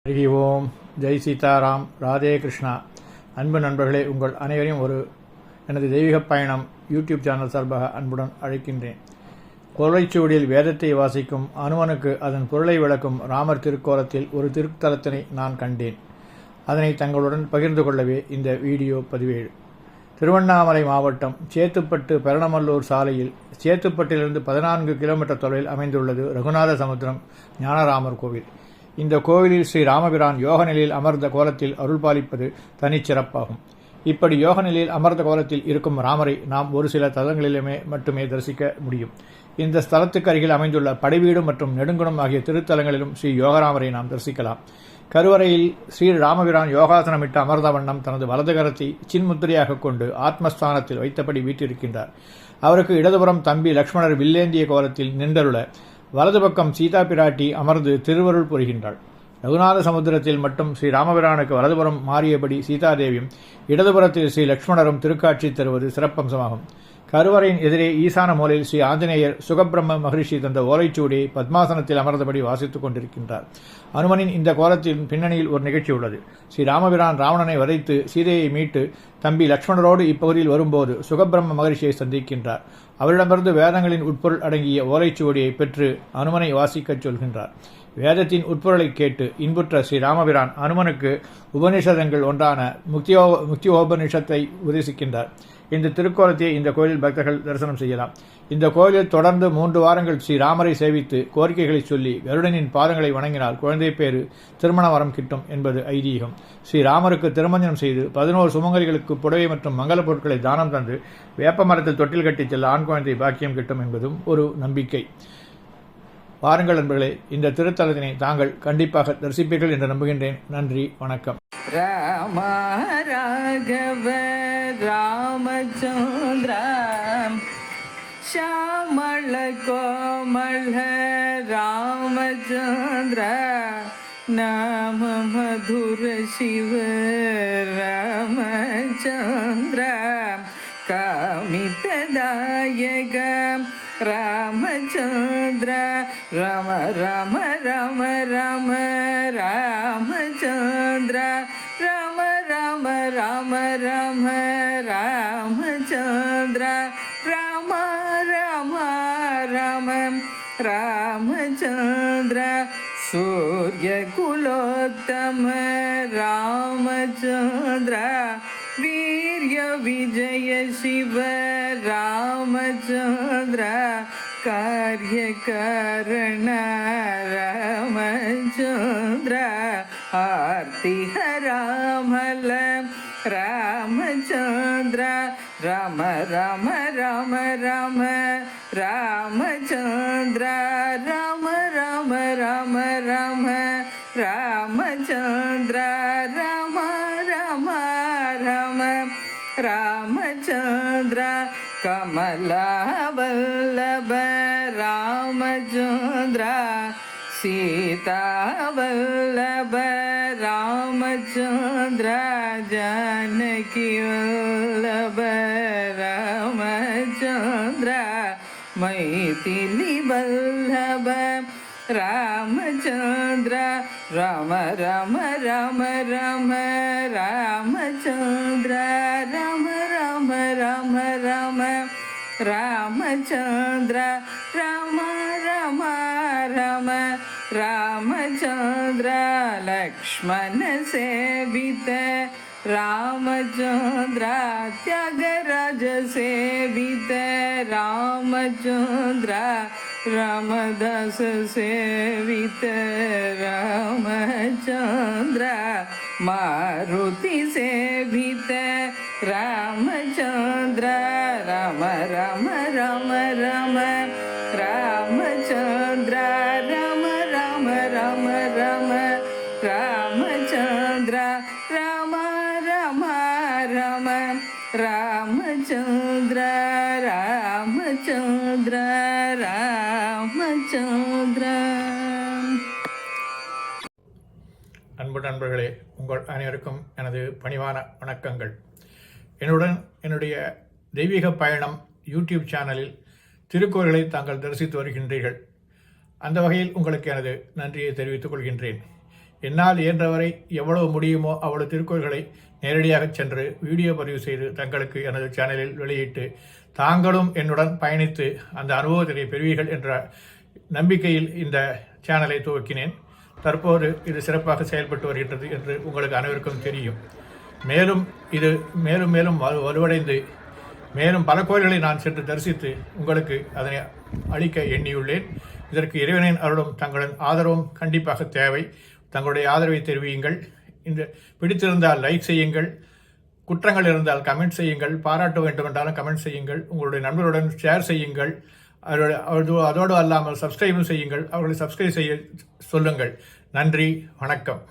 ஹரி ஓம், ஜெய் சீதாராம், ராதே கிருஷ்ணா. அன்பு நண்பர்களே, உங்கள் அனைவரையும் எனது தெய்வீக பயணம் யூடியூப் சேனல் சார்பாக அன்புடன் அழைக்கின்றேன். கொலைச்சுவடியில் வேதத்தை வாசிக்கும் அனுமனுக்கு அதன் பொருளை விளக்கும் ராமர் திருக்கோலத்தில் ஒரு திருத்தலத்தினை நான் கண்டேன். அதனை தங்களுடன் பகிர்ந்து கொள்ளவே இந்த வீடியோ பதிவேடு. திருவண்ணாமலை மாவட்டம் சேத்துப்பட்டு பெரணமல்லூர் சாலையில் சேத்துப்பட்டிலிருந்து 14 கிலோமீட்டர் தொலைவில் அமைந்துள்ளது ரகுநாத சமுத்திரம் ஞானராமர் கோவில். இந்த கோவிலில் ஸ்ரீ ராமபிரான் யோக நிலையில் அமர்ந்த கோலத்தில் அருள்பாலிப்பது தனிச்சிறப்பாகும். இப்படி யோக நிலையில் அமர்ந்த கோலத்தில் இருக்கும் ராமரை நாம் ஒரு சில தலங்களிலுமே மட்டுமே தரிசிக்க முடியும். இந்த ஸ்தலத்துக்கு அருகில் அமைந்துள்ள படைவீடு மற்றும் நெடுங்குணம் ஆகிய திருத்தலங்களிலும் ஸ்ரீ யோகராமரை நாம் தரிசிக்கலாம். கருவறையில் ஸ்ரீ ராமபிரான் யோகாசனமிட்டு அமர்ந்த வண்ணம் தனது வலது கரத்தை சின்முத்திரையாக கொண்டு ஆத்மஸ்தானத்தில் வைத்தபடி வீற்றிருக்கின்றார். அவருக்கு இடதுபுறம் தம்பி லக்ஷ்மணர் வில்லேந்திய கோலத்தில் நின்றருள, வலது பக்கம் சீதா பிராட்டி அமர்ந்து திருவருள் புரிகின்றாள். ரகுநாத சமுத்திரத்தில் மட்டும் ஸ்ரீ ராமபிரானுக்கு வலதுபுறம் மாறியபடி சீதாதேவியும் இடதுபுறத்தில் ஸ்ரீ லக்ஷ்மணரும் திருக்காட்சி தருவது சிறப்பம்சமாகும். கருவறையின் எதிரே ஈசான மூலையில் ஸ்ரீ ஆஞ்சநேயர் சுகபிரம்ம மகரிஷி தந்த ஓலைச்சூடியை பத்மாசனத்தில் அமர்ந்தபடி வாசித்துக் கொண்டிருக்கின்றார். அனுமனின் இந்த கோலத்தின் பின்னணியில் ஒரு நிகழ்ச்சி உள்ளது. ஸ்ரீ ராமபிரான் ராவணனை வதைத்து சீதையை மீட்டு தம்பி லக்ஷ்மணரோடு இப்பகுதியில் வரும்போது சுகபிரம்ம மகரிஷியை சந்திக்கின்றார். அவரிடமிருந்து வேதங்களின் உட்பொருள் அடங்கிய ஓலைச்சுவடியை பெற்று அனுமனை வாசிக்கச் சொல்கின்றார். வேதத்தின் உட்பொருளை கேட்டு இன்புற்ற ஸ்ரீ ராமபிரான் அனுமனுக்கு உபநிஷதங்கள் ஒன்றான முக்தியோபநிஷத்தை உபதேசிக்கின்றார். இந்த திருக்கோலத்தை இந்த கோயிலில் பக்தர்கள் தரிசனம் செய்யலாம். இந்த கோயிலில் தொடர்ந்து 3 வாரங்கள் ஸ்ரீ ராமரை சேவித்து கோரிக்கைகளை சொல்லி கருடனின் பாதங்களை வணங்கினால் குழந்தை பேறு திருமண வரம் கிட்டும் என்பது ஐதீகம். ஸ்ரீ ராமருக்கு திருமஞ்சனம் செய்து 11 சுமங்கலிகளுக்கு புடவை மற்றும் மங்கள பொருட்களை தானம் தந்து வேப்ப மரத்தில் தொட்டில் கட்டி செல்ல ஆண் குழந்தை பாக்கியம் கிட்டும் என்பதும் ஒரு நம்பிக்கை. வாருங்கள் நண்பர்களே, இந்த திருத்தலத்தினை தாங்கள் கண்டிப்பாக தரிசிப்பீர்கள் என்று நம்புகின்றேன். நன்றி, வணக்கம். ராம ராகவ ராமச்சந்திர ஷாமள கோமள ராமச்சந்திர நாம மதுர சிவ ராமச்சந்திர காமிததாயக ராமச்சந்திர ராம ராம ராம ராம ராமச்சந்திர ராம ராம ராம ராம ராமச்சந்திர ராம ராம ராம ராமச்சந்திர சூரிய குலோத்தம ராமச்சந்திர வீரிய விஜய சிவ ராமச்சந்திர காரியகாரண ராமச்சந்திர ஆர்த்திஹராமல ராமச்சந்திர ராம ராம ராம ராம ராமச்சந்திர ராம ராம ராம ராம ராமச்சந்திர ராம ராம ராம ராமச்சந்திர கமலவல்லப ராம ராமச்சந்திர சீதா வல்லப ராமச்சந்திர ஜானகி வல்லப ராமச்சந்திர மைதிலி வல்லப ராமச்சந்திர ராம ராம ராம ராம ராமச்சந்திர ராம ராம ராம ராம ராமச்சந்திர ராம ராம ராம ராமச்சந்திர லக்ஷ்மண சேவித ராமச்சந்திர தியாகராஜ சேவித ராமச்சந்திர ராமதாஸ் சேவித ராமச்சந்திர மாருதி சேவித ராமச்சந்திர ராம ராம ராம ராம ராமச்சந்திர ராம ராம ராம ராம ராமச்சந்திர ராம ராம ராம ராமச்சந்திர ராமச்சந்திர ராமச்சந்திர. அன்பு நண்பர்களே, உங்கள் அனைவருக்கும் எனது பணிவான வணக்கங்கள். என்னுடைய தெய்வீக பயணம் யூடியூப் சேனலில் திருக்கோயில்களை தாங்கள் தரிசித்து வருகின்றீர்கள். அந்த வகையில் உங்களுக்கு எனது நன்றியை தெரிவித்துக் கொள்கின்றேன். என்னால் இயன்றவரை எவ்வளவு முடியுமோ அவ்வளவு திருக்கோயில்களை நேரடியாக சென்று வீடியோ பதிவு செய்து தங்களுக்கு எனது சேனலில் வெளியிட்டு தாங்களும் என்னுடன் பயணித்து அந்த அனுபவத்தினை பெறுவீர்கள் என்ற நம்பிக்கையில் இந்த சேனலை துவக்கினேன். தற்போது இது சிறப்பாக செயல்பட்டு வருகின்றது என்று உங்களுக்கு அனைவருக்கும் தெரியும். மேலும் இது மேலும் மேலும் வலுவடைந்து மேலும் பல கோயில்களை நான் சென்று தரிசித்து உங்களுக்கு அதனை அளிக்க எண்ணியுள்ளேன். இதற்கு இறைவனின் அருளும் தங்களின் ஆதரவும் கண்டிப்பாக தேவை. தங்களுடைய ஆதரவை தெரிவியுங்கள். இந்த பிடித்திருந்தால் லைக் செய்யுங்கள், குற்றங்கள் இருந்தால் கமெண்ட் செய்யுங்கள், பாராட்ட வேண்டும் என்றாலும் கமெண்ட் செய்யுங்கள், உங்களுடைய நண்பர்களுடன் ஷேர் செய்யுங்கள். அதோடு அல்லாமல் சப்ஸ்கிரைபும் செய்யுங்கள். அவர்களை சப்ஸ்கிரைப் செய்ய சொல்லுங்கள். நன்றி, வணக்கம்.